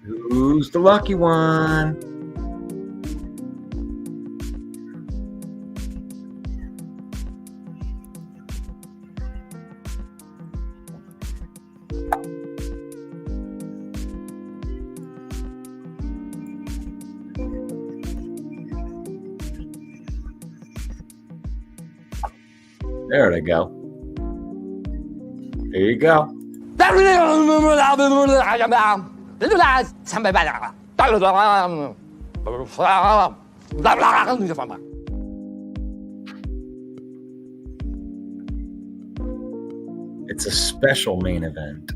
Who's the lucky one? There they go. There you go. It's a special main event.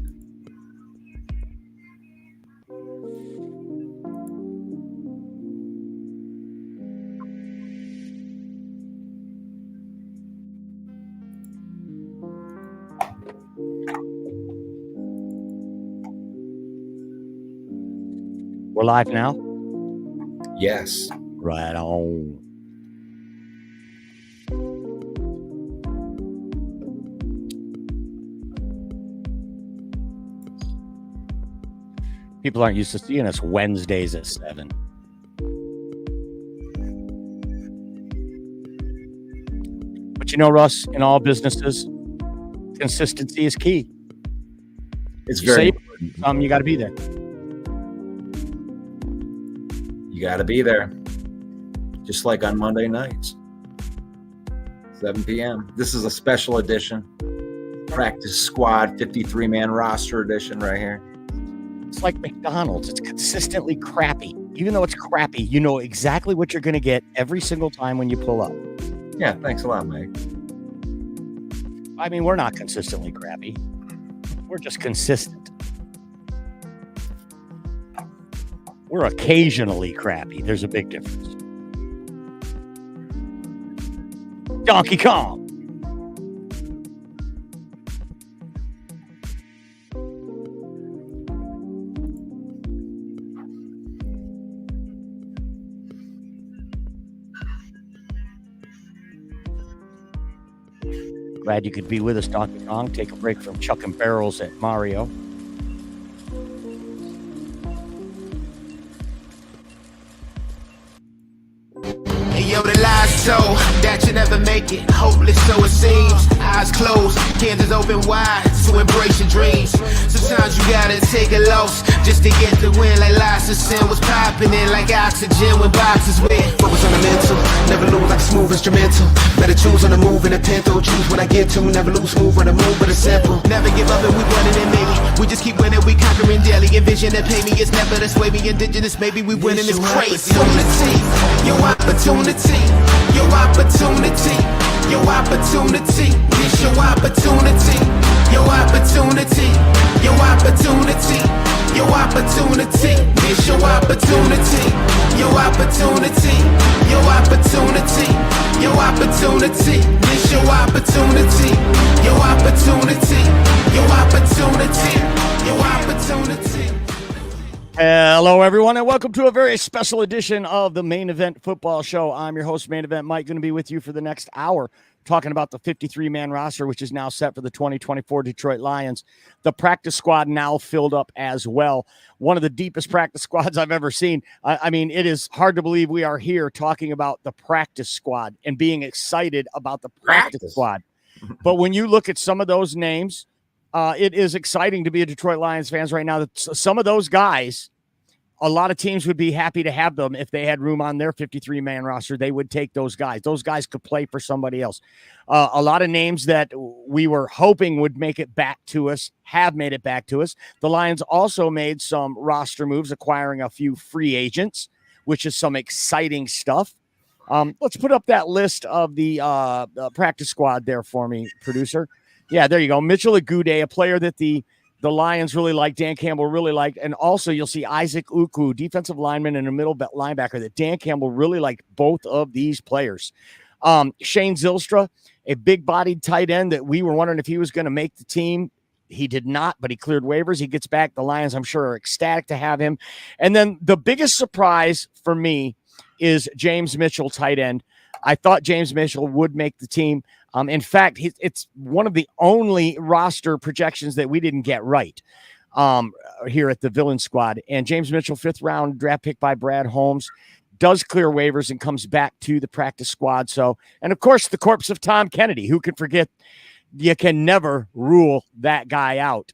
We're live now? Yes. Right on. People aren't used to seeing us Wednesdays at 7. But you know, Russ, in all businesses, consistency is key. It's very important. You got to be there. You got to be there. Just like on Monday nights, 7 p.m. This is a special edition. Practice squad, 53-man roster edition right here. It's like McDonald's. It's consistently crappy. Even though it's crappy, you know exactly what you're going to get every single time when you pull up. Yeah, thanks a lot, Mike. I mean, we're not consistently crappy. We're just consistent. We're occasionally crappy. There's a big difference. Donkey Kong. Glad you could be with us, Donkey Kong. Take a break from chucking barrels at Mario. Yo, the lies so that you never make it. Hopeless, so it seems. Eyes closed, candles open wide to embrace your dreams. Sometimes you gotta take a loss just to get the win. Like lots of sin was popping in like oxygen when boxes win. Focus on the mental, never lose like a smooth instrumental. Better choose on the move in a pinto. Choose when I get to, never lose, move on the move, but it's simple. Never give up and we running it, maybe. We just keep winning, we conquering daily. Envision that pay me, it's never the sway me. Indigenous, maybe we winning this crazy. Your opportunity, your opportunity, your opportunity, this your opportunity, your opportunity, your opportunity, your opportunity, this your opportunity, your opportunity, your opportunity, your opportunity, this your opportunity, your opportunity, your opportunity, your opportunity. Hello, everyone, and welcome to a very special edition of the Main Event Football Show. I'm your host, Main Event Mike, going to be with you for the next hour, talking about the 53-man roster, which is now set for the 2024 Detroit Lions. The practice squad now filled up as well. One of the deepest practice squads I've ever seen. I mean, it is hard to believe we are here talking about the practice squad and being excited about the practice squad. But when you look at some of those names, it is exciting to be a Detroit Lions fans right now. That some of those guys, a lot of teams would be happy to have them if they had room on their 53-man roster. They would take those guys. Those guys could play for somebody else. A lot of names that we were hoping would make it back to us have made it back to us. The Lions also made some roster moves, acquiring a few free agents, which is some exciting stuff. Let's put up that list of the practice squad there for me, producer. Yeah, there you go. Mitchell Agude, a player that the Lions really like, Dan Campbell really liked. And also you'll see Isaac Ukwu, defensive lineman and a middle linebacker that Dan Campbell really liked both of these players. Shane Zylstra, a big-bodied tight end that we were wondering if he was going to make the team. He did not, but he cleared waivers. He gets back. The Lions, I'm sure, are ecstatic to have him. And then the biggest surprise for me is James Mitchell, tight end. I thought James Mitchell would make the team. In fact, it's one of the only roster projections that we didn't get right. here at the Villain Squad. And James Mitchell, 5th round draft pick by Brad Holmes, does clear waivers and comes back to the practice squad. So, and of course, the corpse of Tom Kennedy. Who can forget? You can never rule that guy out.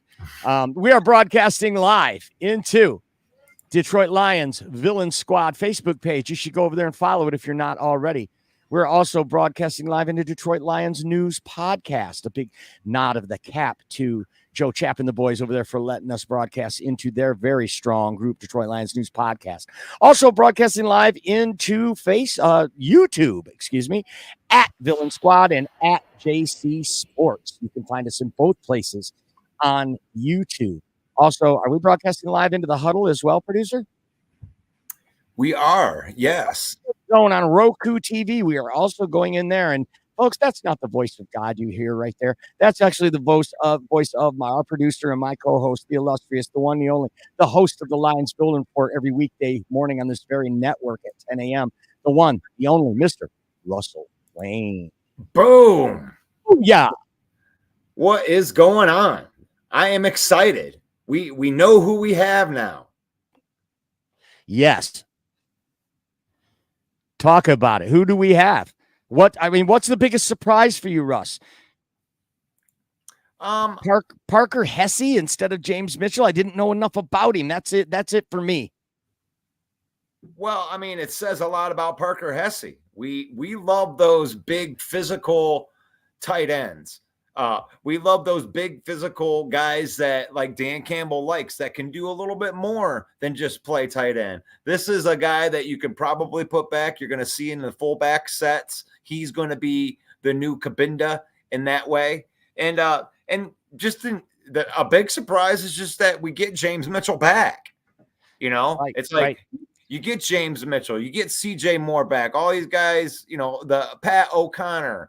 We are broadcasting live into Detroit Lions Villain Squad Facebook page. You should go over there and follow it if you're not already. We're also broadcasting live into Detroit Lions News Podcast. A big nod of the cap to Joe Chapp and the boys over there for letting us broadcast into their very strong group, Detroit Lions News Podcast. Also broadcasting live into YouTube, at Villain Squad and at JC Sports. You can find us in both places on YouTube. Also, are we broadcasting live into the Huddle as well, producer? We are, yes. Going on Roku TV. We are also going in there. And folks, that's not the voice of God you hear right there. That's actually the voice of our producer and my co-host, the illustrious, the one, the only, the host of the Lions Golden Report every weekday morning on this very network at 10 a.m. The one, the only, Mr. Russell Wayne. Boom. Ooh, yeah. What is going on? I am excited. We know who we have now. Yes. Talk about it. Who do we have? What's the biggest surprise for you, Russ? Parker Hesse instead of James Mitchell. I didn't know enough about him. That's it for me. Well, I mean, it says a lot about Parker Hesse. We love those big physical tight ends. We love those big physical guys that like Dan Campbell likes that can do a little bit more than just play tight end. This is a guy that you can probably put back. You're going to see in the fullback sets. He's going to be the new Kabinda in that way. And just a big surprise is just that we get James Mitchell back. You know, right, it's like you get James Mitchell, you get CJ Moore back, all these guys, you know, the Pat O'Connor,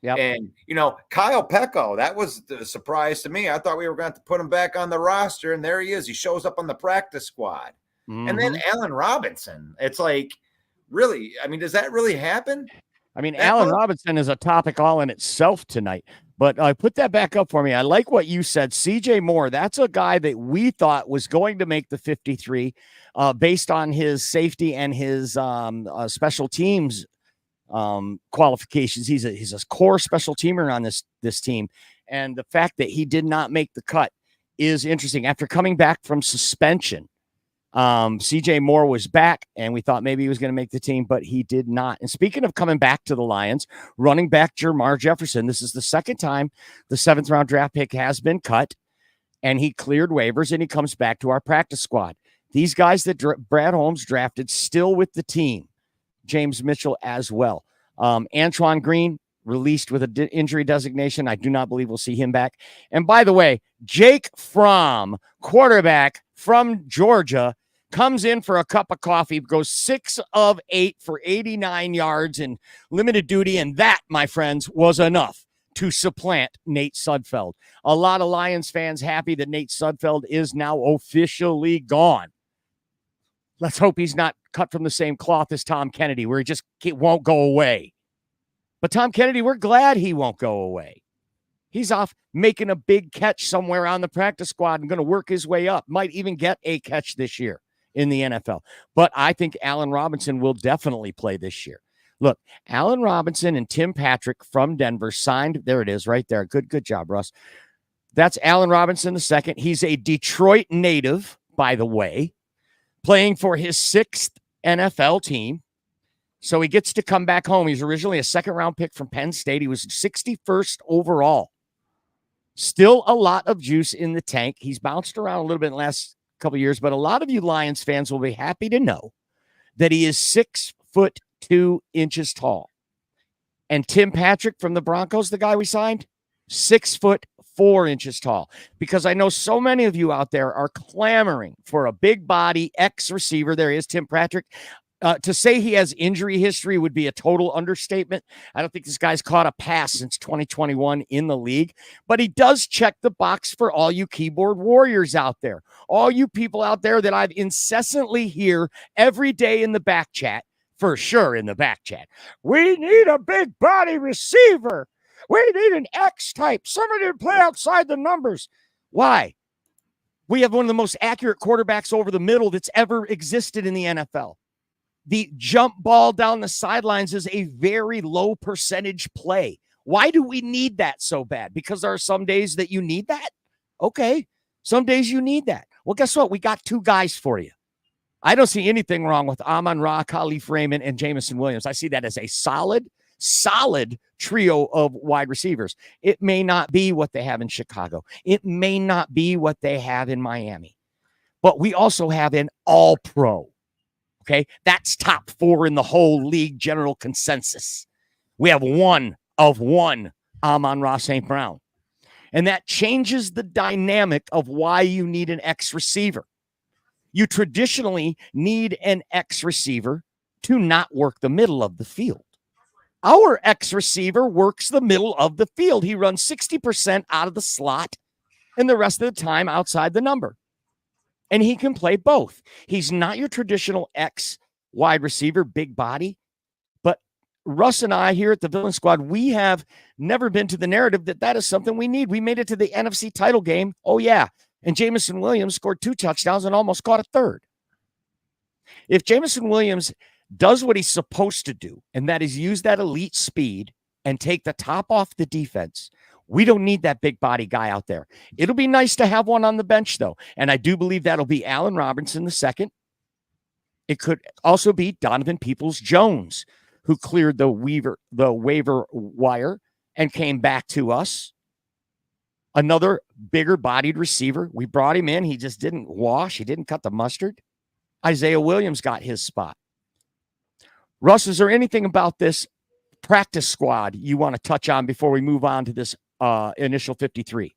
Yep. And, you know, Kyle Pecco, that was the surprise to me. I thought we were going to have to put him back on the roster, and there he is. He shows up on the practice squad. Mm-hmm. And then Allen Robinson. It's like, really, I mean, does that really happen? I mean, Allen Robinson is a topic all in itself tonight. But put that back up for me. I like what you said. CJ Moore, that's a guy that we thought was going to make the 53 based on his safety and his special teams qualifications. He's a core special teamer on this team, and the fact that he did not make the cut is interesting. After coming back from suspension, CJ Moore was back, and we thought maybe he was going to make the team, but he did not. And speaking of coming back to the Lions, running back Jermar Jefferson, this is the second time the 7th round draft pick has been cut, and he cleared waivers, and he comes back to our practice squad. These guys that Brad Holmes drafted still with the team. James Mitchell as well. Antoine Green released with an injury designation. I do not believe we'll see him back. And by the way, Jake Fromm, quarterback from Georgia, comes in for a cup of coffee, goes 6 of 8 for 89 yards in limited duty. And that, my friends, was enough to supplant Nate Sudfeld. A lot of Lions fans happy that Nate Sudfeld is now officially gone. Let's hope he's not cut from the same cloth as Tom Kennedy, where he won't go away. But Tom Kennedy, we're glad he won't go away. He's off making a big catch somewhere on the practice squad and going to work his way up. Might even get a catch this year in the NFL. But I think Allen Robinson will definitely play this year. Look, Allen Robinson and Tim Patrick from Denver signed. There it is right there. Good job, Russ. That's Allen Robinson II. He's a Detroit native, by the way, playing for his 6th NFL team. So he gets to come back home. He's originally a 2nd-round pick from Penn State. He was 61st overall. Still a lot of juice in the tank. He's bounced around a little bit in the last couple of years, but a lot of you Lions fans will be happy to know that he is 6'2" tall. And Tim Patrick from the Broncos, the guy we signed, 6'4" tall. Because I know so many of you out there are clamoring for a big body ex-receiver. There is Tim Patrick. To say he has injury history would be a total understatement. I don't think this guy's caught a pass since 2021 in the league, but he does check the box for all you keyboard warriors out there. All you people out there that I've incessantly hear every day in the back chat, for sure in the back chat. We need a big body receiver. We need an X type, somebody to play outside the numbers. Why? We have one of the most accurate quarterbacks over the middle that's ever existed in the NFL. The jump ball down the sidelines is a very low percentage play. Why do we need that so bad? Because there are some days that you need that? Okay. Some days you need that. Well, guess what? We got 2 guys for you. I don't see anything wrong with Amon-Ra, Khalif Raymond, and Jamison Williams. I see that as a solid trio of wide receivers. It may not be what they have in Chicago. It may not be what they have in Miami. But we also have an all-pro. Okay? That's top 4 in the whole league general consensus. We have one Amon-Ra St. Brown. And that changes the dynamic of why you need an X receiver. You traditionally need an X receiver to not work the middle of the field. Our X receiver works the middle of the field. He runs 60% out of the slot and the rest of the time outside the number. And he can play both. He's not your traditional X wide receiver, big body. But Russ and I here at the Villain Squad, we have never been to the narrative that is something we need. We made it to the NFC title game. Oh, yeah. And Jamison Williams scored 2 touchdowns and almost caught a third. If Jamison Williams does what he's supposed to do, and that is use that elite speed and take the top off the defense, we don't need that big body guy out there. It'll be nice to have one on the bench, though. And I do believe that'll be Allen Robinson the second. It could also be Donovan Peoples-Jones, who cleared the waiver wire and came back to us. Another bigger bodied receiver. We brought him in. He just didn't wash. He didn't cut the mustard. Isaiah Williams got his spot. Russ, is there anything about this practice squad you want to touch on before we move on to this initial 53?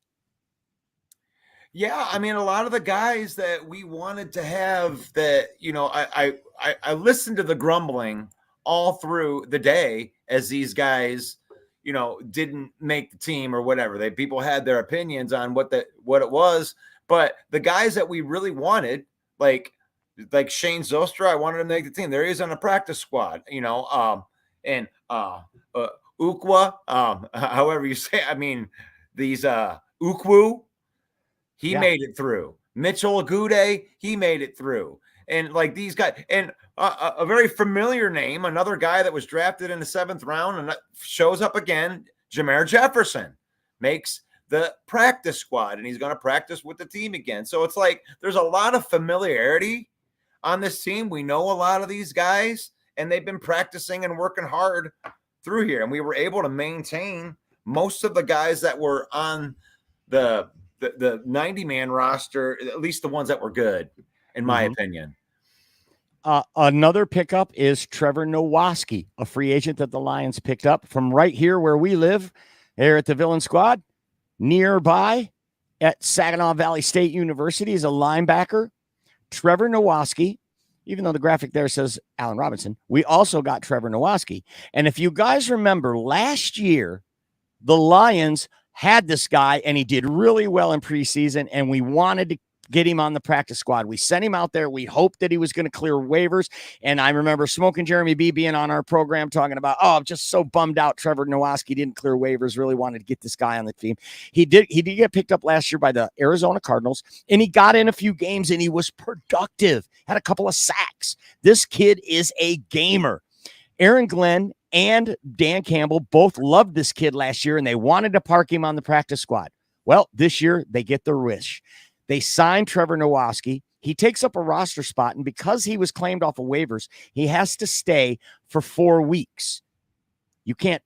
Yeah, I mean, a lot of the guys that we wanted to have that, I listened to the grumbling all through the day as these guys, didn't make the team or whatever. People had their opinions on what it was, but the guys that we really wanted, like Shane Zostra, I wanted him to make the team. There he is on a practice squad, and Ukwa, however you say, I mean, these Ukwu, he made it through. Mitchell Agude, he made it through. And like these guys, and a very familiar name, another guy that was drafted in the 7th round and shows up again, Jameer Jefferson, makes the practice squad, and he's going to practice with the team again. So it's like there's a lot of familiarity on this team. We know a lot of these guys, and they've been practicing and working hard through here. And we were able to maintain most of the guys that were on the 90-man roster, at least the ones that were good, in my opinion. Another pickup is Trevor Nowaski, a free agent that the Lions picked up from right here where we live, here at the Villain Squad, nearby at Saginaw Valley State University, is a linebacker. Trevor Nowaski, even though the graphic there says Allen Robinson, we also got Trevor Nowaski. And if you guys remember, last year, the Lions had this guy, and he did really well in preseason, and we wanted to get him on the practice squad. We sent him out there. We hoped that he was going to clear waivers. And I remember Smoking Jeremy B being on our program talking about, I'm just so bummed out Trevor Nowaski didn't clear waivers, really wanted to get this guy on the team. He did get picked up last year by the Arizona Cardinals, and he got in a few games, and he was productive, had a couple of sacks. This kid is a gamer. Aaron Glenn and Dan Campbell both loved this kid last year, and they wanted to park him on the practice squad. Well, this year they get their wish. They signed Trevor Nowaski. He takes up a roster spot, and because he was claimed off of waivers, he has to stay for 4 weeks. You can't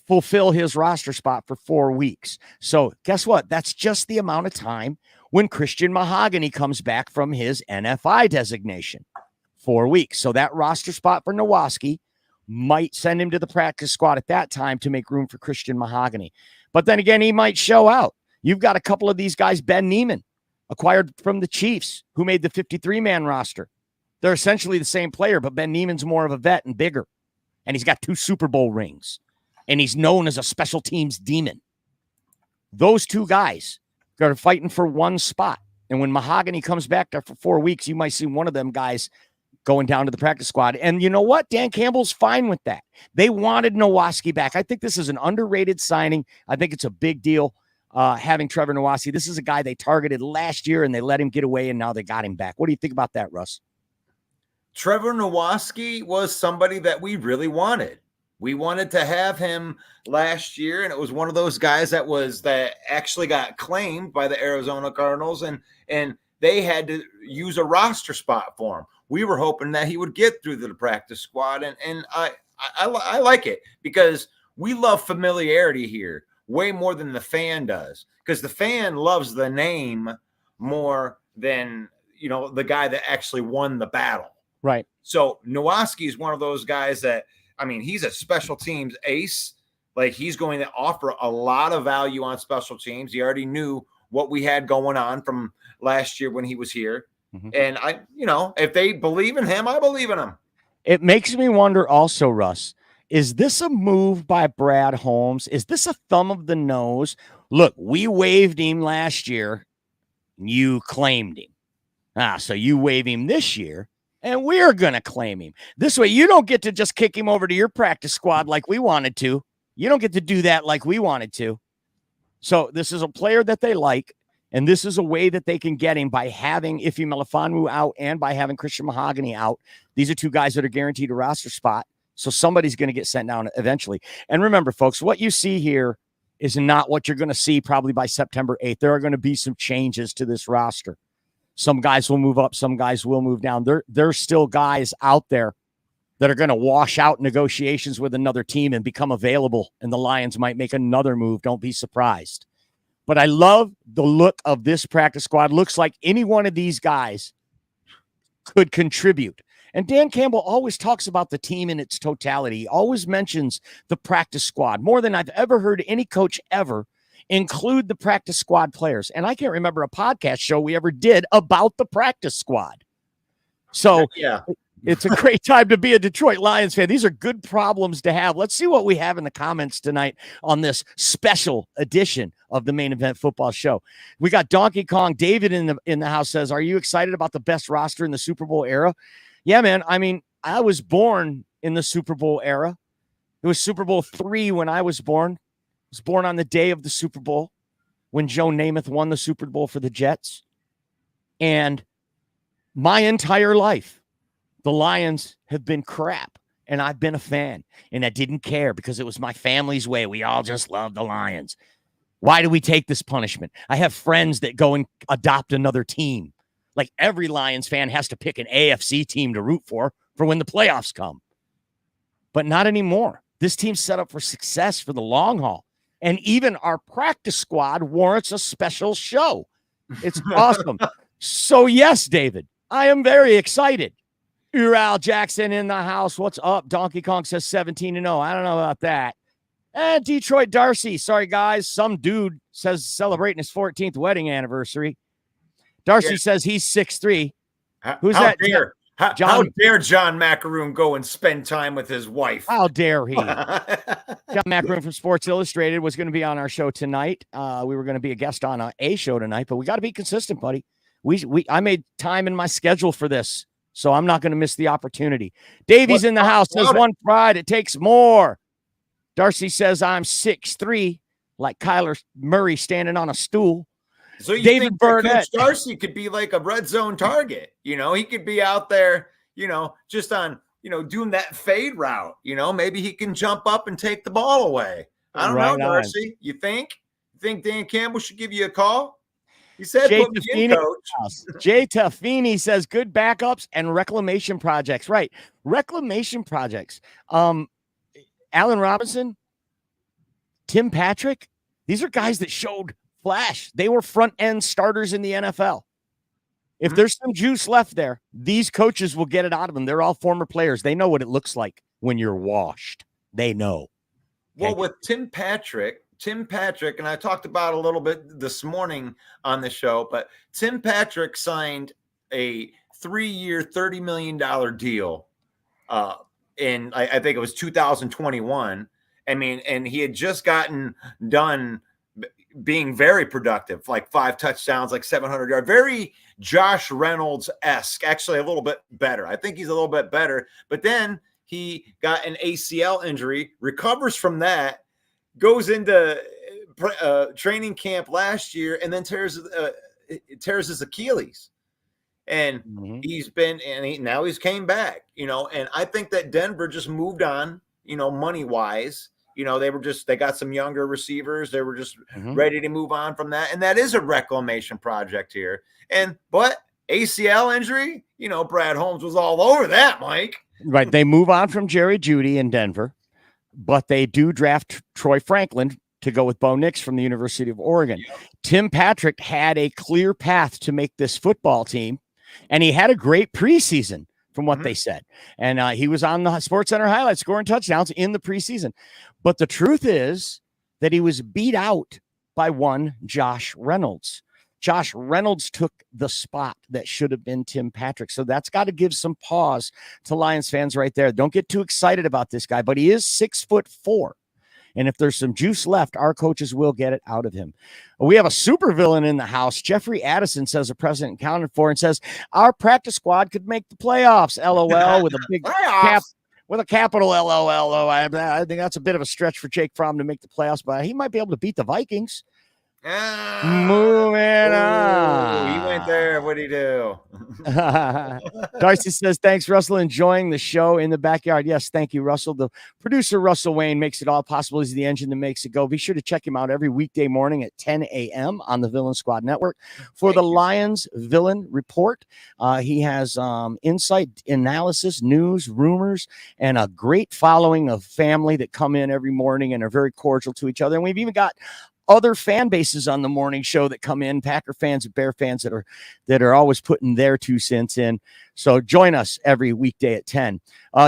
fulfill his roster spot for 4 weeks. So guess what? That's just the amount of time when Christian Mahogany comes back from his NFI designation. 4 weeks. So that roster spot for Nowaski might send him to the practice squad at that time to make room for Christian Mahogany. But then again, he might show out. You've got a couple of these guys, Ben Neiman, acquired from the Chiefs, who made the 53-man roster. They're essentially the same player, but Ben Neiman's more of a vet and bigger. And he's got 2 Super Bowl rings. And he's known as a special teams demon. Those 2 guys are fighting for one spot. And when Mahogany comes back after 4 weeks, you might see one of them guys going down to the practice squad. And you know what? Dan Campbell's fine with that. They wanted Nowaski back. I think this is an underrated signing. I think it's a big deal. having Trevor Nowaske. This is a guy they targeted last year and they let him get away, and now they got him back. What do you think about that, Russ? Trevor Nowaske was somebody that we really wanted. We wanted to have him last year, and it was one of those guys that actually got claimed by the Arizona Cardinals, and they had to use a roster spot for him. We were hoping that he would get through the practice squad, and I like it because we love familiarity here way more than the fan does, because the fan loves the name more than the guy that actually won the battle. Right. So Nowaske is one of those guys that, I mean, he's a special teams ace. Like, he's going to offer a lot of value on special teams. He already knew what we had going on from last year when he was here. Mm-hmm. And if they believe in him, I believe in him. It makes me wonder also, Russ, is this a move by Brad Holmes? Is this a thumb of the nose? Look, we waived him last year. You claimed him. So you waive him this year. And we're going to claim him. This way, you don't get to just kick him over to your practice squad like we wanted to. You don't get to do that like we wanted to. So this is a player that they like, and this is a way that they can get him by having Ife Melifonwu out and by having Christian Mahogany out. These are two guys that are guaranteed a roster spot, so somebody's going to get sent down eventually. And remember, folks, what you see here is not what you're going to see probably by September 8th. There are going to be some changes to this roster. Some guys will move up. Some guys will move down. There's still guys out there that are going to wash out negotiations with another team and become available, and the Lions might make another move. Don't be surprised. But I love the look of this practice squad. Looks like any one of these guys could contribute. And Dan Campbell always talks about the team in its totality. He always mentions the practice squad more than I've ever heard any coach ever include the practice squad players. And I can't remember a podcast show we ever did about the practice squad. So yeah, it's a great time to be a Detroit Lions fan. These are good problems to have. Let's see what we have in the comments tonight on this special edition of the Main Event Football Show. We got Donkey Kong. David in the house says, are you excited about the best roster in the Super Bowl era? Yeah, man. I mean, I was born in the Super Bowl era. It was Super Bowl III when I was born. Was born on the day of the Super Bowl when Joe Namath won the Super Bowl for the Jets. And my entire life, the Lions have been crap. And I've been a fan. And I didn't care because it was my family's way. We all just love the Lions. Why do we take this punishment? I have friends that go and adopt another team. Like every Lions fan has to pick an AFC team to root for when the playoffs come. But not anymore. This team's set up for success for the long haul. And even our practice squad warrants a special show. It's awesome. So, yes, David, I am very excited. Ural Jackson in the house. What's up? Donkey Kong says 17-0. I don't know about that. And Detroit Darcy. Sorry, guys. Some dude says celebrating his 14th wedding anniversary. Darcy says he's 6'3". Who's how that? Dare, how dare John Macaroon go and spend time with his wife? How dare he? John Macaroon from Sports Illustrated was going to be on our show tonight. We were going to be a guest on a show tonight, but we got to be consistent, buddy. I made time in my schedule for this, so I'm not going to miss the opportunity. Davey's in the house. Says one pride, it takes more. Darcy says I'm 6'3", like Kyler Murray standing on a stool. So you David think Burnett. Coach Darcy could be like a red zone target? He could be out there, just on, doing that fade route. Maybe he can jump up and take the ball away. I don't know, Darcy. You think Dan Campbell should give you a call? He said, put me in, coach. Jay Tuffini says good backups and reclamation projects. Right. Reclamation projects. Allen Robinson, Tim Patrick. These are guys that showed flash. They were front end starters in the NFL. If there's some juice left there, these coaches will get it out of them. They're all former players. They know what it looks like when you're washed. They know. Well, with Tim Patrick, and I talked about a little bit this morning on the show, but Tim Patrick signed a 3-year, $30 million deal in, I think it was 2021. I mean, and he had just gotten done being very productive, like 5 touchdowns, like 700 yards, very Josh Reynolds-esque, actually a little bit better. I think he's a little bit better, but then he got an ACL injury, recovers from that, goes into training camp last year and then tears his Achilles. And now he's came back, and I think that Denver just moved on, money wise. They got some younger receivers. They were just ready to move on from that. And that is a reclamation project here. But ACL injury, Brad Holmes was all over that, Mike. Right. They move on from Jerry Jeudy in Denver, but they do draft Troy Franklin to go with Bo Nix from the University of Oregon. Yep. Tim Patrick had a clear path to make this football team, and he had a great preseason from what they said. And he was on the SportsCenter highlights scoring touchdowns in the preseason. But the truth is that he was beat out by one Josh Reynolds. Josh Reynolds took the spot that should have been Tim Patrick. So that's got to give some pause to Lions fans right there. Don't get too excited about this guy, but he is 6'4". And if there's some juice left, our coaches will get it out of him. We have a supervillain in the house. Jeffrey Addison says the president counted for and says our practice squad could make the playoffs. LOL with a big cap. With a capital LOL. I think that's a bit of a stretch for Jake Fromm to make the playoffs, but he might be able to beat the Vikings. Moving on. He went there. What'd he do? Darcy says, thanks, Russell. Enjoying the show in the backyard. Yes, thank you, Russell. The producer, Russell Wayne, makes it all possible. He's the engine that makes it go. Be sure to check him out every weekday morning at 10 a.m. on the Villain Squad Network for the Lions Villain Report. He has insight, analysis, news, rumors, and a great following of family that come in every morning and are very cordial to each other. And we've even got other fan bases on the morning show that come in, Packer fans and Bear fans that are always putting their 2 cents in. So join us every weekday at 10.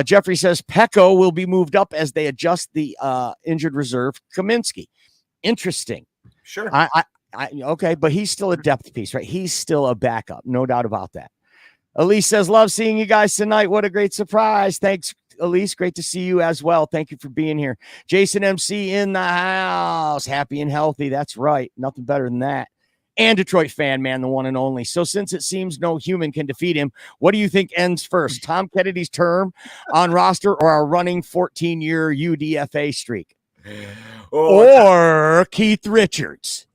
Jeffrey says Pecco will be moved up as they adjust the injured reserve Kaminsky. Interesting. Sure. Okay, but he's still a depth piece, right? He's still a backup, no doubt about that. Elise says, love seeing you guys tonight. What a great surprise. Thanks, Elise. Great to see you as well. Thank you for being here. Jason MC in the house. Happy and healthy. That's right. Nothing better than that. And Detroit fan, man, the one and only. So since it seems no human can defeat him, what do you think ends first? Tom Kennedy's term on roster or a running 14-year UDFA streak? Or Keith Richards?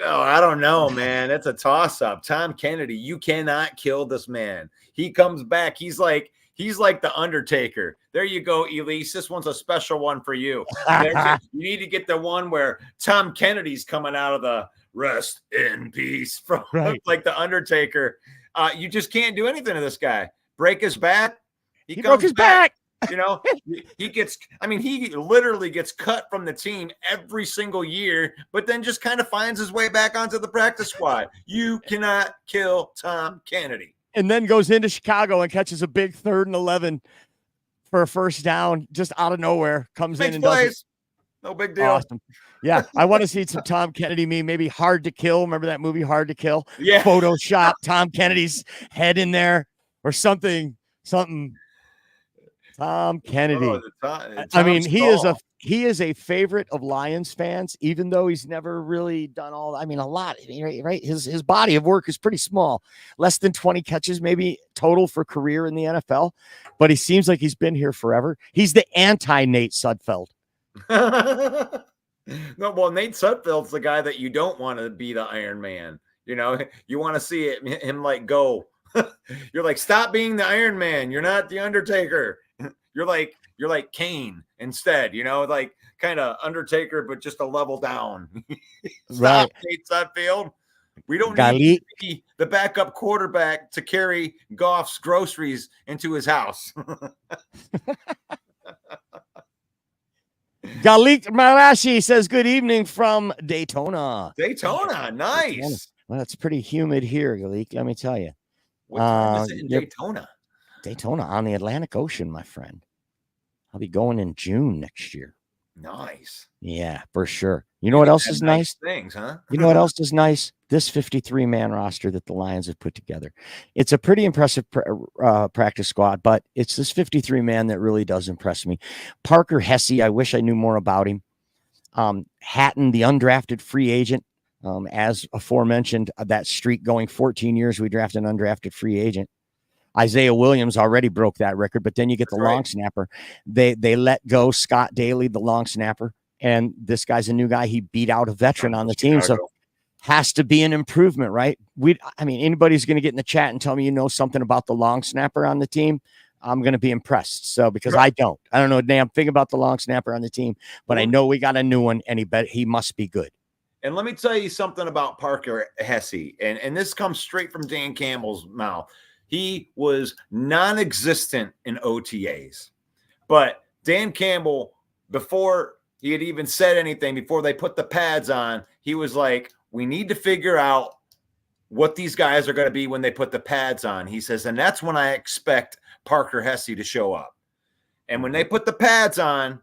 Oh, I don't know, man. It's a toss-up. Tom Kennedy, you cannot kill this man. He comes back. He's like the Undertaker. There you go, Elise. This one's a special one for you. You need to get the one where Tom Kennedy's coming out of the rest in peace from like the Undertaker. You just can't do anything to this guy. Break his back. He broke his back. He literally gets cut from the team every single year, but then just kind of finds his way back onto the practice squad. You cannot kill Tom Kennedy. And then goes into Chicago and catches a big 3rd and 11 for a first down just out of nowhere. Comes in and does it. No big deal. Awesome. Yeah, I want to see some Tom Kennedy meme. Maybe Hard to Kill. Remember that movie, Hard to Kill? Yeah. Photoshop Tom Kennedy's head in there or something. Tom Kennedy. He is a favorite of Lions fans, even though he's never really done a lot. Right? His body of work is pretty small, less than 20 catches maybe total for career in the NFL, but he seems like he's been here forever. He's the anti-Nate Sudfeld. No, well, Nate Sudfeld's the guy that you don't want to be the Iron Man. You want to see him like go. You're like, stop being the Iron Man. You're not the Undertaker. You're like Kane instead, like kind of Undertaker, but just a level down. Stop, Nate Sudfeld. We don't need to be the backup quarterback to carry Goff's groceries into his house. Galik Marashi says, good evening from Daytona. Daytona, nice. Well, it's pretty humid here, Galik, let me tell you. What time is it in Daytona? Daytona on the Atlantic Ocean, my friend. I'll be going in June next year. Nice. Yeah, for sure. You know what else is nice? Things, huh? You know what else is nice? This 53-man roster that the Lions have put together. It's a pretty impressive practice squad, but it's this 53-man that really does impress me. Parker Hesse, I wish I knew more about him. Hatton, the undrafted free agent, as aforementioned, that streak going 14 years, we draft an undrafted free agent. Isaiah Williams already broke that record, but then you get the long snapper. They let go Scott Daly, the long snapper, And this guy's a new guy. He beat out a veteran on the team. So has to be an improvement, right? Anybody's going to get in the chat and tell me something about the long snapper on the team, I'm going to be impressed. So because I don't know a damn thing about the long snapper on the team, but I know we got a new one, and he must be good. And let me tell you something about Parker Hesse, and this comes straight from Dan Campbell's mouth. He was non-existent in OTAs, but Dan Campbell, before he had even said anything, before they put the pads on, he was like, we need to figure out what these guys are going to be when they put the pads on. He says, and that's when I expect Parker Hesse to show up. And when they put the pads on,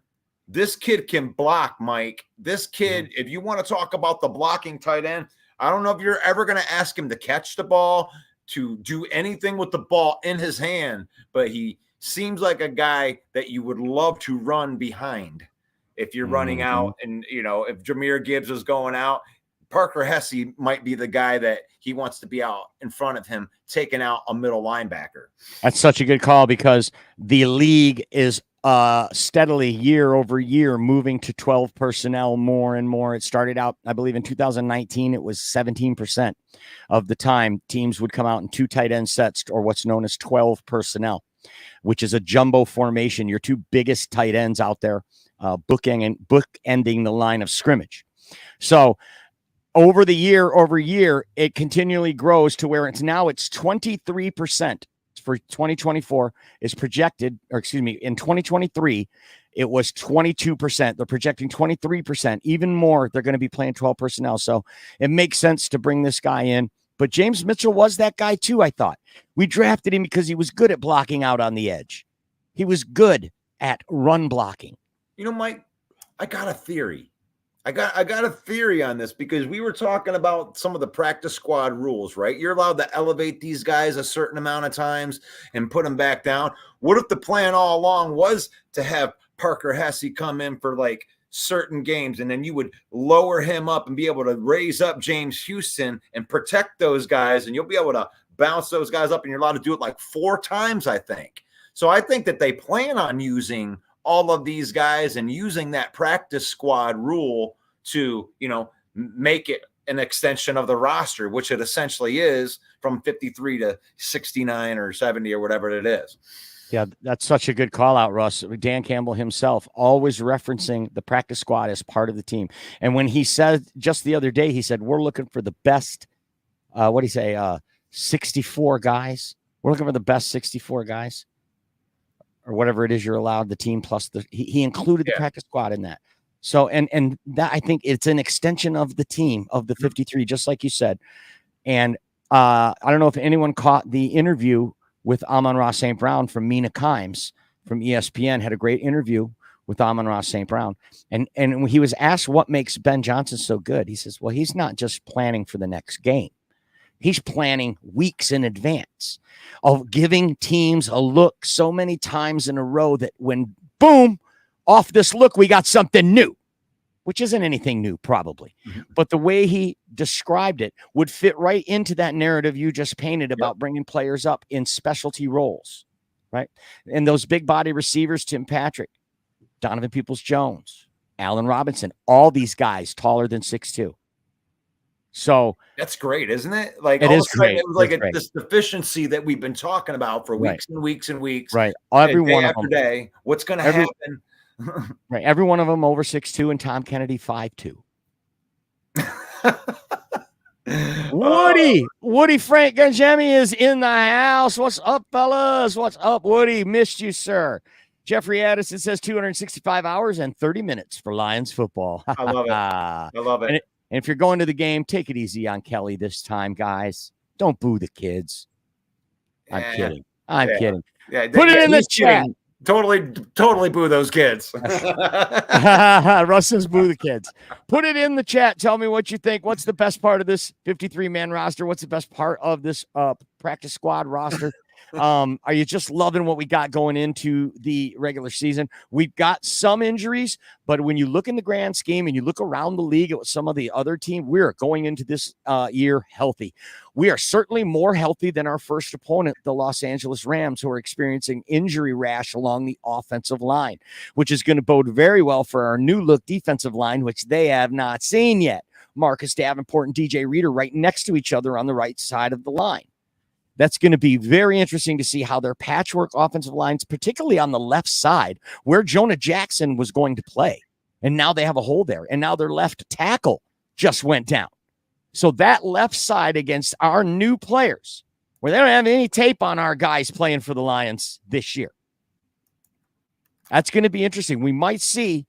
this kid can block, Mike. This kid, if you want to talk about the blocking tight end, I don't know if you're ever going to ask him to catch the ball, to do anything with the ball in his hand, but he seems like a guy that you would love to run behind if you're running out. And, if Jahmyr Gibbs is going out, Parker Hesse might be the guy that he wants to be out in front of him, taking out a middle linebacker. That's such a good call, because the league is steadily year over year moving to 12 personnel more and more. It started out, I believe, in 2019, it was 17% of the time teams would come out in 2 tight end sets, or what's known as 12 personnel, which is a jumbo formation. Your 2 biggest tight ends out there, bookending the line of scrimmage. So over year, it continually grows to where it's 23% for 2024 is projected, in 2023, it was 22%. They're projecting 23%, even more. They're going to be playing 12 personnel. So it makes sense to bring this guy in. But James Mitchell was that guy too, I thought. We drafted him because he was good at blocking out on the edge. He was good at run blocking. Mike, I got a theory. I got a theory on this, because we were talking about some of the practice squad rules, right? You're allowed to elevate these guys a certain amount of times and put them back down. What if the plan all along was to have Parker Hesse come in for like certain games, and then you would lower him up and be able to raise up James Houston and protect those guys, and you'll be able to bounce those guys up, and you're allowed to do it like 4 times, I think. So I think that they plan on using all of these guys and using that practice squad rule to, make it an extension of the roster, which it essentially is, from 53 to 69 or 70 or whatever it is. Yeah, that's such a good call out, Russ. Dan Campbell himself always referencing the practice squad as part of the team. And when he said just the other day, he said, we're looking for the best, 64 guys. We're looking for the best 64 guys, or whatever it is you're allowed, the team plus he included the practice squad in that. So, and that, I think it's an extension of the team of the 53, just like you said. And I don't know if anyone caught the interview with Amon-Ra St. Brown from Mina Kimes from ESPN. Had a great interview with Amon-Ra St. Brown. And he was asked what makes Ben Johnson so good. He says, well, he's not just planning for the next game. He's planning weeks in advance of giving teams a look so many times in a row that when, boom, off this look, we got something new, which isn't anything new, probably. But the way he described it would fit right into that narrative you just painted about bringing players up in specialty roles, right? And those big body receivers, Tim Patrick, Donovan Peoples-Jones, Allen Robinson, all these guys taller than 6'2". So that's great, isn't it? Like, it is great. It was like this deficiency that we've been talking about for weeks and weeks and weeks. Right. Every day one after of them. day. What's going to happen? Right. Every one of them over 6'2", and Tom Kennedy 5'2". Woody Frank Ganjemi is in the house. What's up, fellas? What's up, Woody? Missed you, sir. Jeffrey Addison says 265 hours and 30 minutes for Lions football. I love it. I love it. And if you're going to the game, take it easy on Kelly this time, guys. Don't boo the kids. I'm kidding. I'm kidding. Yeah, Put it in the chat. Totally boo those kids. Russ says boo the kids. Put it in the chat. Tell me what you think. What's the best part of this 53-man roster? What's the best part of this practice squad roster? Are you just loving what we got going into the regular season? We've got some injuries, but when you look in the grand scheme and you look around the league at some of the other teams, we're going into this year healthy. We are certainly more healthy than our first opponent, the Los Angeles Rams, who are experiencing injury rash along the offensive line, which is going to bode very well for our new look defensive line, which they have not seen yet. Marcus Davenport and DJ Reader right next to each other on the right side of the line. That's going to be very interesting to see how their patchwork offensive lines, particularly on the left side, where Jonah Jackson was going to play. And now they have a hole there. And now their left tackle just went down. So that left side against our new players, where they don't have any tape on our guys playing for the Lions this year. That's going to be interesting. We might see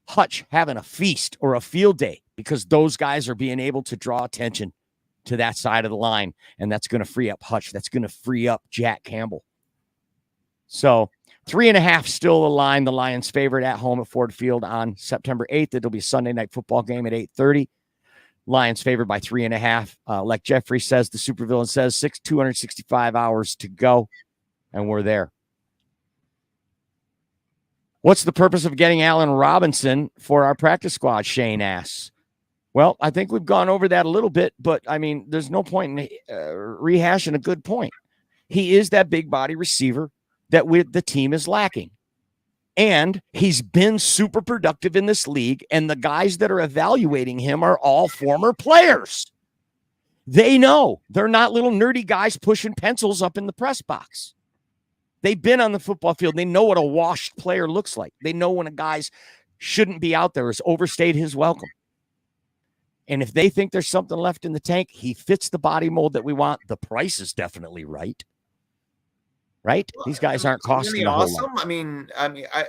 Hutch having a feast or a field day because those guys are being able to draw attention to that side of the line, and that's going to free up Hutch. That's going to free up Jack Campbell. So 3.5 still the line. The Lions favorite at home at Ford Field on September 8th. It'll be a Sunday night football game at 8:30. Lions favored by 3.5. Like Jeffrey says, the supervillain says 265 hours to go, and we're there. What's the purpose of getting Allen Robinson for our practice squad? Shane asks. Well, I think we've gone over that a little bit, but I mean, there's no point in rehashing a good point. He is that big body receiver that the team is lacking. And he's been super productive in this league, and the guys that are evaluating him are all former players. They know they're not little nerdy guys pushing pencils up in the press box. They've been on the football field. They know what a washed player looks like. They know when a guy's shouldn't be out there, has overstayed his welcome. And if they think there's something left in the tank, he fits the body mold that we want. The price is definitely right. Right? These guys aren't costing a whole lot. I mean,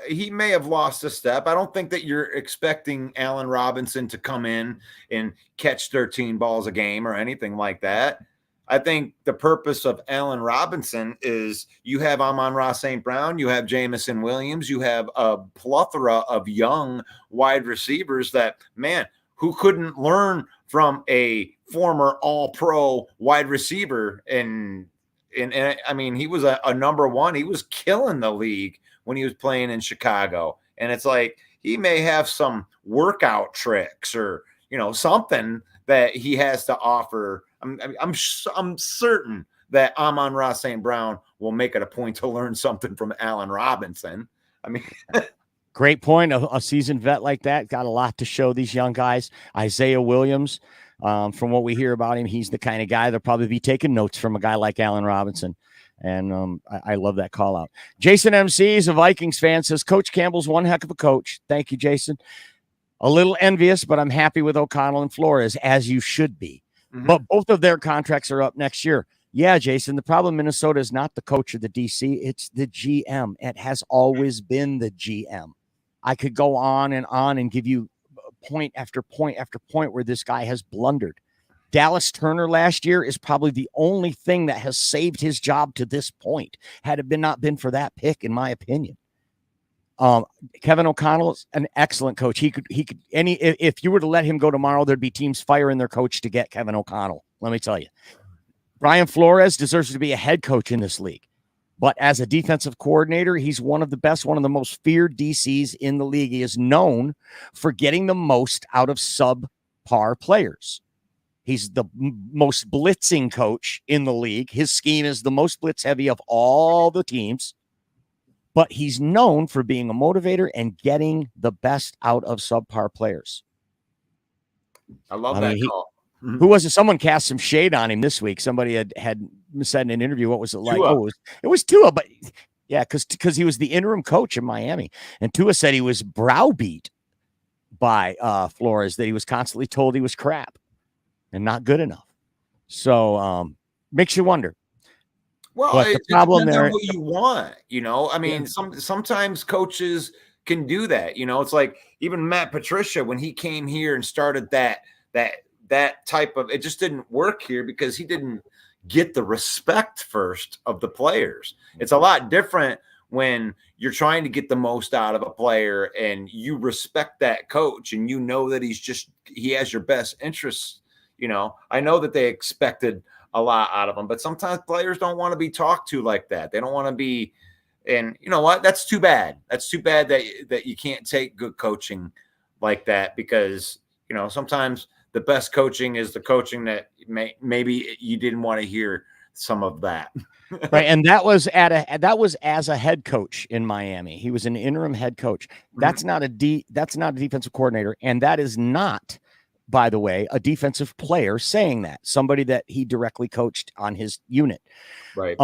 he may have lost a step. I don't think that you're expecting Allen Robinson to come in and catch 13 balls a game or anything like that. I think the purpose of Allen Robinson is you have Amon-Ra St. Brown, you have Jamison Williams, you have a plethora of young wide receivers that, man, who couldn't learn from a former all-pro wide receiver. And I mean, he was a number one. He was killing the league when he was playing in Chicago. And it's like he may have some workout tricks or, something that he has to offer. I'm certain that Amon-Ra St. Brown will make it a point to learn something from Allen Robinson. I mean, great point. A seasoned vet like that got a lot to show these young guys. Isaiah Williams, from what we hear about him, he's the kind of guy that'll probably be taking notes from a guy like Allen Robinson. And I love that call out. Jason MC is a Vikings fan, says Coach Campbell's one heck of a coach. Thank you, Jason. A little envious, but I'm happy with O'Connell and Flores, as you should be. Mm-hmm. But both of their contracts are up next year. Yeah, Jason, the problem in Minnesota is not the coach or the DC. It's the GM. It has always been the GM. I could go on and give you point after point after point where this guy has blundered. Dallas Turner last year is probably the only thing that has saved his job to this point, had it not been for that pick, in my opinion. Kevin O'Connell is an excellent coach. He could if you were to let him go tomorrow, there'd be teams firing their coach to get Kevin O'Connell. Let me tell you, Brian Flores deserves to be a head coach in this league. But as a defensive coordinator, he's one of the best, one of the most feared DCs in the league. He is known for getting the most out of subpar players. He's the most blitzing coach in the league. His scheme is the most blitz heavy of all the teams. But he's known for being a motivator and getting the best out of subpar players. I love that call. Who was it? Someone cast some shade on him this week. Somebody had said in an interview, what was it like? Tua. Oh, it was Tua, but yeah, because he was the interim coach in Miami. And Tua said he was browbeat by Flores, that he was constantly told he was crap and not good enough. So makes you wonder. Well, the problem there, what you want, I mean, sometimes coaches can do that. It's like even Matt Patricia, when he came here and started that type of, it just didn't work here because he didn't get the respect first of the players. It's a lot different when you're trying to get the most out of a player and you respect that coach and that he has your best interests. I know that they expected a lot out of them. But sometimes players don't want to be talked to like that. They don't want to be, and you know what? That's too bad. That's too bad that you can't take good coaching like that, because you know sometimes the best coaching is the coaching that maybe you didn't want to hear some of that. Right, and that was as a head coach in Miami. He was an interim head coach. That's not a defensive coordinator, and that is not, by the way, a defensive player saying that. Somebody that he directly coached on his unit. Right.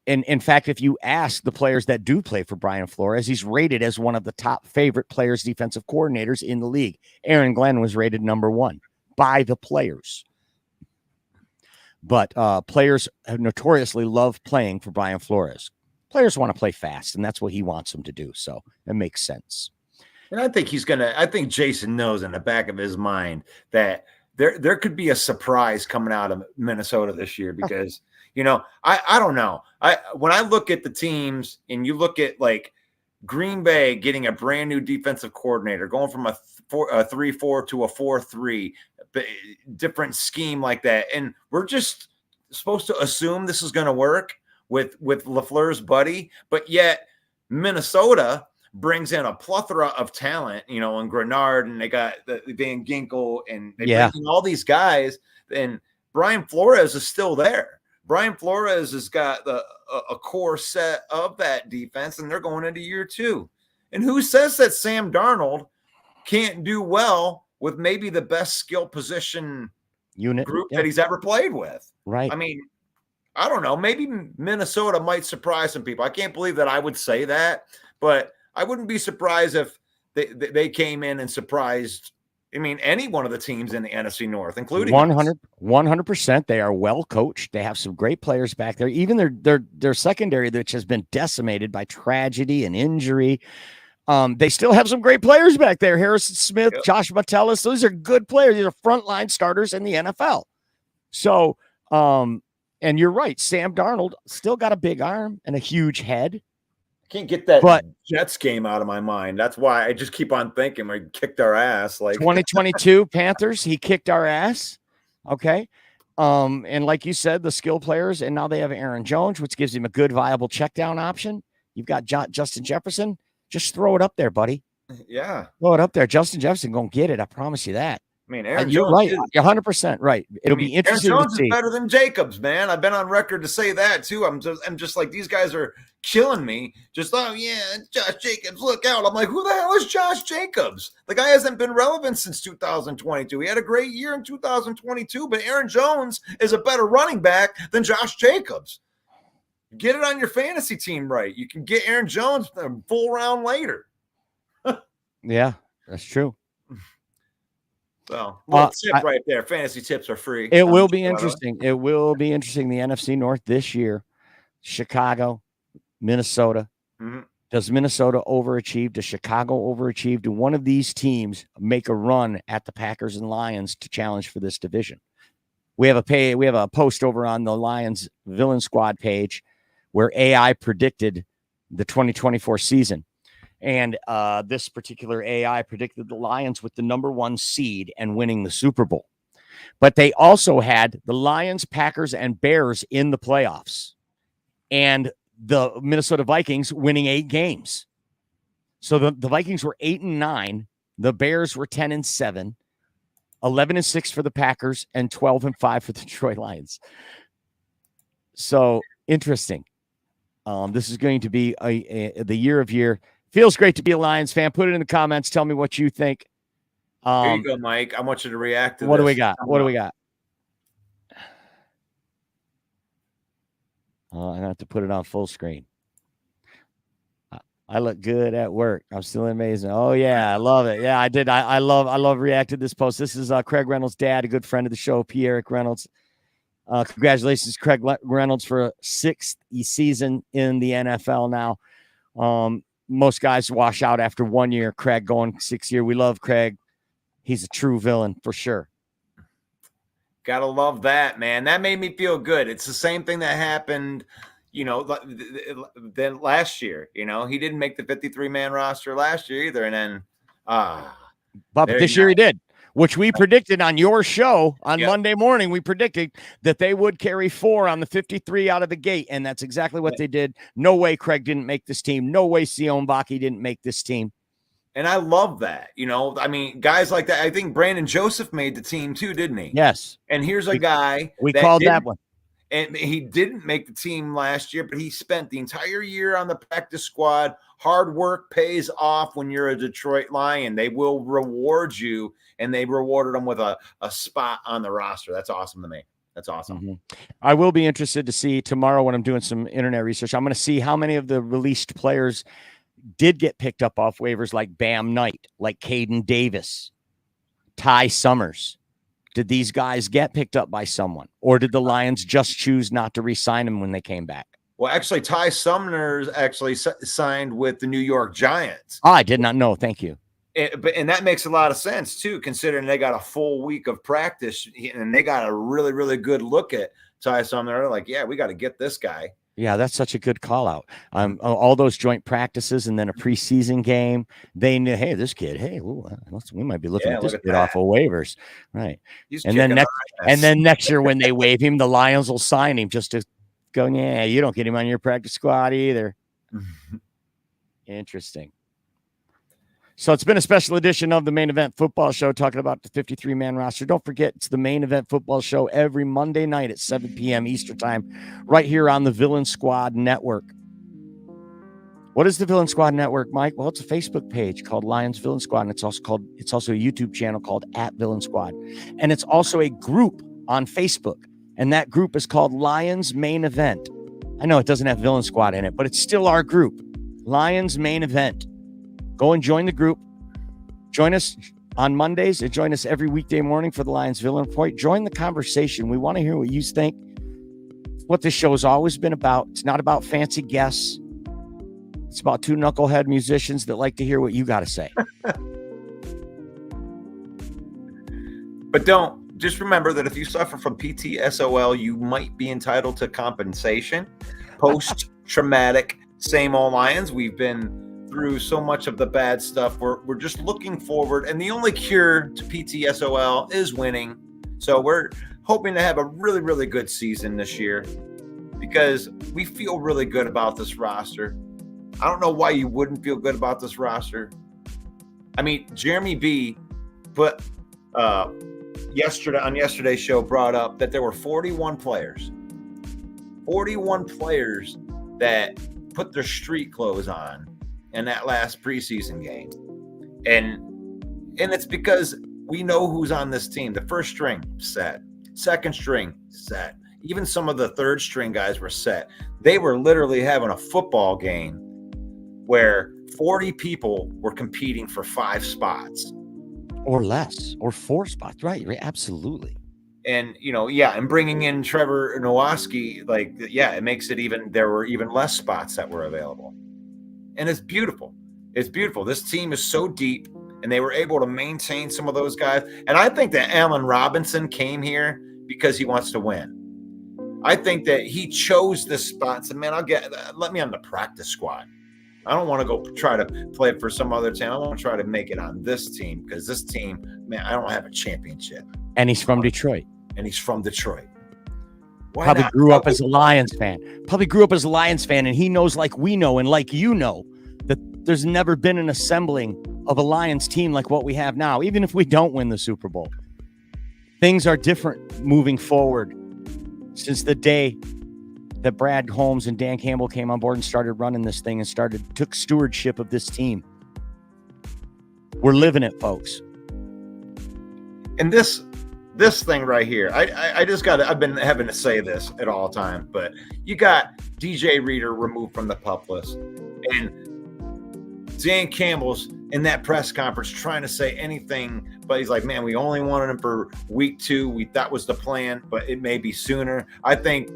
And in fact, if you ask the players that do play for Brian Flores, he's rated as one of the top favorite players, defensive coordinators in the league. Aaron Glenn was rated number 1 by the players. But players notoriously love playing for Brian Flores. Players want to play fast, and that's what he wants them to do. So it makes sense. And I think I think Jason knows in the back of his mind that there could be a surprise coming out of Minnesota this year, because, you know, I don't know. When I look at the teams and you look at like Green Bay getting a brand new defensive coordinator, going from a 3-4 to a 4-3, different scheme like that, and we're just supposed to assume this is going to work with LaFleur's buddy, but yet Minnesota brings in a plethora of talent, you know, and Grenard, and they got the Van Ginkel, and they bring in all these guys, and Brian Flores is still there. Brian Flores has got a core set of that defense, and they're going into year 2. And who says that Sam Darnold can't do well with maybe the best skill position unit group that he's ever played with? Right. I mean, I don't know. Maybe Minnesota might surprise some people. I can't believe that I would say that, but I wouldn't be surprised if they came in and surprised, I mean, any one of the teams in the NFC North, including 100%. They are well coached. They have some great players back there. Even their secondary, which has been decimated by tragedy and injury, they still have some great players back there. Harrison Smith, Josh Metellus. Those are good players. These are frontline starters in the NFL. So, and you're right. Sam Darnold still got a big arm and a huge head. Can't get that Jets game out of my mind. That's why I just keep on thinking we kicked our ass. Like 2022 Panthers, he kicked our ass. Okay. And like you said, the skill players, and now they have Aaron Jones, which gives him a good, viable check down option. You've got Justin Jefferson. Just throw it up there, buddy. Yeah. Throw it up there. Justin Jefferson gonna get it. I promise you that. I mean, Aaron you're Jones right. You're 100% right. It'll be interesting Aaron Jones to see. Is better than Jacobs, man. I've been on record to say that too. I'm just like, these guys are killing me. Just, oh yeah, Josh Jacobs, look out. I'm like, who the hell is Josh Jacobs? The guy hasn't been relevant since 2022. He had a great year in 2022, but Aaron Jones is a better running back than Josh Jacobs. Get it on your fantasy team right. You can get Aaron Jones a full round later. Yeah, that's true. So, tip right there. Fantasy tips are free. It will be interesting. It will be interesting. The NFC North this year, Chicago, Minnesota. Mm-hmm. Does Minnesota overachieve? Does Chicago overachieve? Do one of these teams make a run at the Packers and Lions to challenge for this division? We have a post over on the Lions Villain Squad page where AI predicted the 2024 season. And this particular AI predicted the Lions with the number 1 seed and winning the Super Bowl. But they also had the Lions, Packers, and Bears in the playoffs. And the Minnesota Vikings winning 8 games. So the Vikings were 8-9. The Bears were 10-7. 11-6 for the Packers, and 12-5 for the Detroit Lions. So interesting. This is going to be the year of year. Feels great to be a Lions fan. Put it in the comments. Tell me what you think. Here you go, Mike. I want you to react to what this. Do we got? What do we got? I have to put it on full screen. I look good at work. I'm still amazing. Oh yeah, I love it. Yeah, I did. I love reacting to this post. This is Craig Reynolds' dad, a good friend of the show, P. Eric Reynolds. Congratulations, Craig Reynolds, for a 6th season in the NFL now. Most guys wash out after 1 year. Craig going 6 year. We love Craig. He's a true villain for sure. Gotta love that, man. That made me feel good. It's the same thing that happened, you know, then last year. You know, he didn't make the 53-man roster last year either. And then but this year he did. which we predicted on your show on Yep. Monday morning. We predicted that they would carry 4 on the 53 out of the gate, and that's exactly what they did. No way Craig didn't make this team. No way Sion Baki didn't make this team. And I love that. I mean, guys like that. I think Brandon Joseph made the team too, didn't he? Yes. And here's a guy. We called that one. And he didn't make the team last year, but he spent the entire year on the practice squad. Hard work pays off when you're a Detroit Lion. They will reward you, and they rewarded him with a spot on the roster. That's awesome to me. That's awesome. Mm-hmm. I will be interested to see tomorrow when I'm doing some internet research. I'm going to see how many of the released players did get picked up off waivers, like Bam Knight, like Caden Davis, Ty Summers. Did these guys get picked up by someone, or did the Lions just choose not to re-sign them when they came back? Well, actually, Ty Sumner's actually signed with the New York Giants. Oh, I did not know. Thank you. And that makes a lot of sense, too, considering they got a full week of practice, and they got a really, really good look at Ty Sumner. They're like, yeah, we got to get this guy. Yeah, that's such a good call out. All those joint practices and then a preseason game. They knew, hey, this kid, we might be looking at this kid off of waivers, right? And then next year when they waive him, the Lions will sign him just to go. Yeah, you don't get him on your practice squad either. Interesting. So it's been a special edition of the Main Event Football Show, talking about the 53-man roster. Don't forget, it's the Main Event Football Show every Monday night at 7 p.m. Eastern Time, right here on the Villain Squad Network. What is the Villain Squad Network, Mike? Well, it's a Facebook page called Lions Villain Squad, and it's also a YouTube channel called @Villain Squad, and it's also a group on Facebook, and that group is called Lions Main Event. I know it doesn't have Villain Squad in it, but it's still our group, Lions Main Event. Go and join the group. Join us on Mondays and join us every weekday morning for the Lions Villain Point. Join the conversation. We want to hear what you think. It's what this show has always been about. It's not about fancy guests. It's about two knucklehead musicians that like to hear what you got to say. But just remember that if you suffer from PTSOL, you might be entitled to compensation. Post-traumatic, same old Lions. We've been through so much of the bad stuff. We're just looking forward, and the only cure to PTSOL is winning. So we're hoping to have a really, really good season this year because we feel really good about this roster. I don't know why you wouldn't feel good about this roster. I mean, Jeremy B put yesterday's show brought up that there were 41 players that put their street clothes on in that last preseason game. And it's because we know who's on this team. The first string set, second string set, even some of the third string guys were set. They were literally having a football game where 40 people were competing for 5 spots. Or less, or 4 spots, right? Absolutely. And, and bringing in Trevor Nowaski, it makes it there were even less spots that were available. And it's beautiful. It's beautiful. This team is so deep, and they were able to maintain some of those guys. And I think that Allen Robinson came here because he wants to win. I think that he chose this spot and said, man, let me on the practice squad. I don't want to go try to play for some other team. I want to try to make it on this team because this team, man, I don't have a championship. And he's from Detroit. Why Probably not? grew up as a Lions fan. And he knows, like we know, and like you know, that there's never been an assembling of a Lions team like what we have now, even if we don't win the Super Bowl. Things are different moving forward since the day that Brad Holmes and Dan Campbell came on board and started running this thing and took stewardship of this team. We're living it, folks. And this thing right here, I've been having to say this at all time, but you got DJ Reader removed from the pup list, and Dan Campbell's in that press conference trying to say anything, but he's like, man, we only wanted him for week 2. That was the plan, but it may be sooner. I think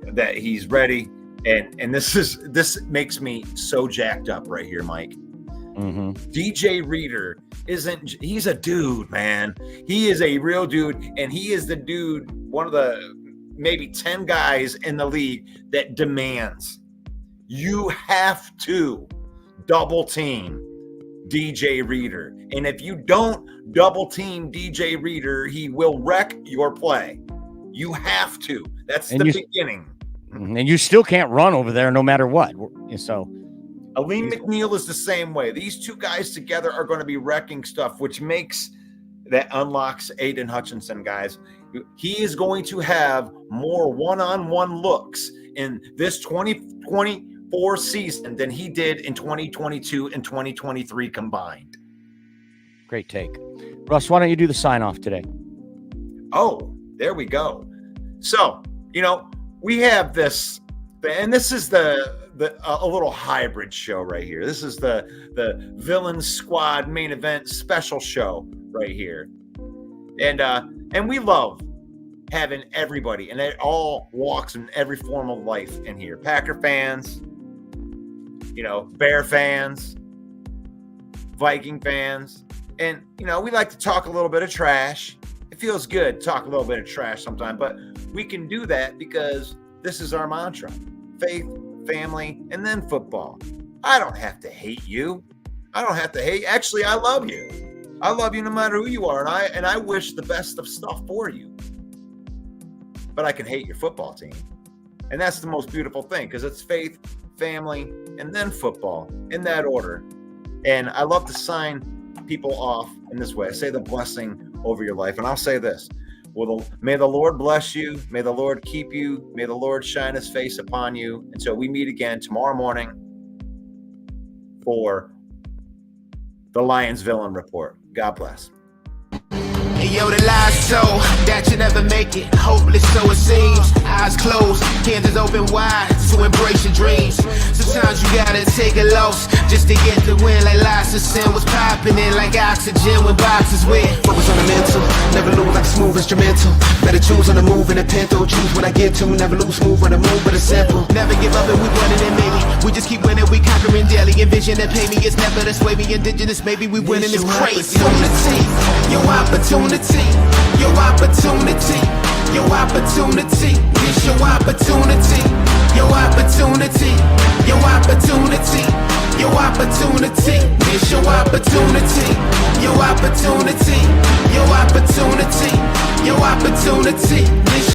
that he's ready, and this makes me so jacked up right here, Mike. Mm-hmm. DJ Reader he's a dude, man. He is a real dude, and he is the dude, one of the maybe 10 guys in the league that demands you have to double team DJ Reader. And if you don't double team DJ Reader, he will wreck your play. You have to. That's the beginning. And you still can't run over there no matter what. So Aleem McNeil is the same way. These two guys together are going to be wrecking stuff, which unlocks Aiden Hutchinson, guys. He is going to have more one-on-one looks in this 2024 season than he did in 2022 and 2023 combined. Great take. Russ, why don't you do the sign-off today? Oh, there we go. So, we have this, and this is a little hybrid show right here. This is the Villain Squad main event special show right here. And we love having everybody and it all walks in every form of life in here. Packer fans, Bear fans, Viking fans. And, we like to talk a little bit of trash. It feels good to talk a little bit of trash sometimes, but we can do that because this is our mantra: faith, family, and then football. I don't have to hate you. I don't have to hate. Actually, I love you. I love you no matter who you are, and I wish the best of stuff for you. But I can hate your football team. And that's the most beautiful thing, because it's faith, family, and then football in that order. And I love to sign people off in this way. I say the blessing over your life. And I'll say this: may the Lord bless you. May the Lord keep you. May the Lord shine his face upon you until we meet again tomorrow morning for the Lions Villain Report. God bless. Yo, the lies so that you never make it. Hopeless, so it seems. Eyes closed, hands open wide to embrace your dreams. Sometimes you gotta take a loss just to get the win. Like lots of sin was popping in like oxygen when boxes win. Focus on the mental, never lose like a smooth instrumental. Better choose on the move in a pinto. Choose what I get to, never lose, move on the move, but it's simple. Never give up and we running it, maybe. We just keep winning, we conquering daily. Envision that pay me, it's never the sway me. Indigenous, maybe we winning is crazy. Your opportunity. Your opportunity, your opportunity, it's your opportunity, your opportunity, your opportunity, your opportunity, it's your opportunity, your opportunity, your opportunity, your opportunity.